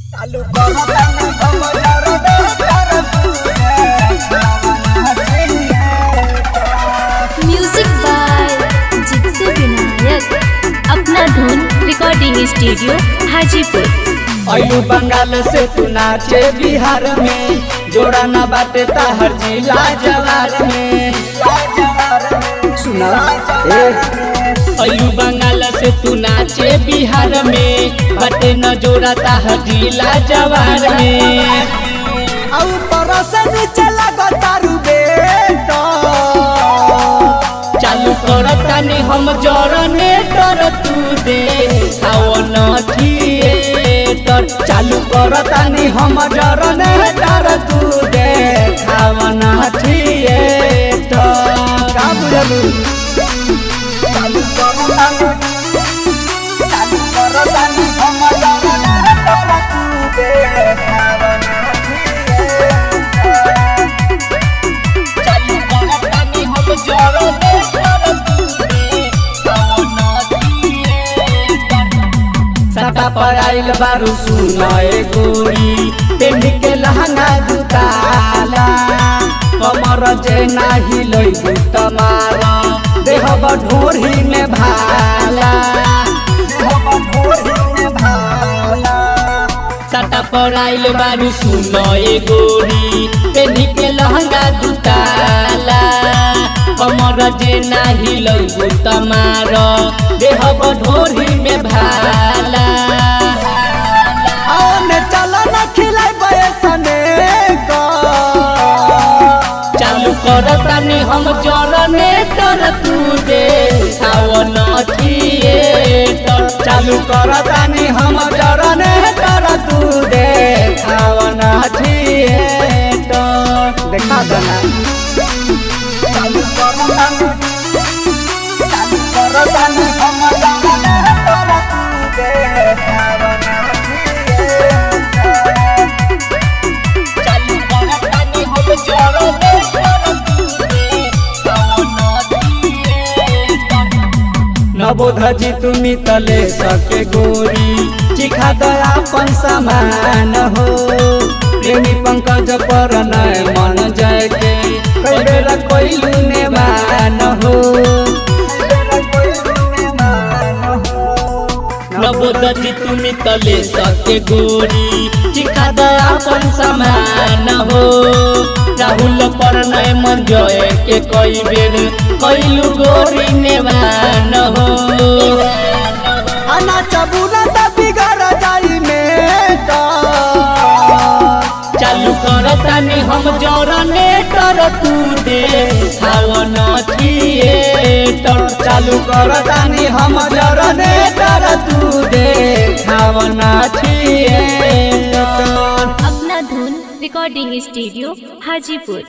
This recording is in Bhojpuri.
Music by Jittu Vinayak. अपना धुन रिकॉर्डिंग स्टूडियो हाजीपुर। आयु बंगाल से तू नाचे बिहार में, जोड़ा न बाटे ताहर जिला जवार में। सुना आयु बंगाल से तू नाचे बिहार में, बाटे न जोड़ा ताहर जिला जवार में। आउ परसे नीचे लगो तारू बेटा, चालू करतानी हम जरने तर तू दे खावन थिएटर। चालू करतानी हम जरने तर तू दे खावन थिएटर। का बुझलू? चालू करतानी हम जरने तर तू दे खावन थिएटर। चालू करतानी हम जरने तर तू दे खावन थिएटर। सटा पर आइल बारू सुनाए गोरी, पेंड के लहंगा दुताला। कमर जे नाही लइबू तमारा, देहब ढोरी में भाला। सटा पर आइल बारू सुनाए गोरी, पेंड के लहंगा दुताला। कमर जे नाही लइबू तमारा, देहब ढोरी में भाला। चलो न खिलाई बयसने का। चालू करतानी हम जरने तर तू दे खावन थिएटर। चालू करतानी हम जरने तर तू दे खावन थिएटर। देखा देना चालू करतानी हम जरने तर तू दे खावन नबोध जी तुमी तले सके गोरी, चिखा दयापन समान हो। प्रेमी पंकज पर नय मन जय के, कई बेर कोइलू ने मान हो। नबोध जी तुमी तले सके गोरी, चिखा दयापन समान हो। राहुल पर नय मन जय के, कई बेर कोइलू गोरी ने मान हो। आना चबुला त बिगड़ जाई मेटा। चालू करतानी हम जरने तर तू दे खावन थिएटर। चालू करतानी हम जरने तर तू दे खावन थिएटर। अपना धुन रिकॉर्डिंग स्टूडियो हाजीपुर।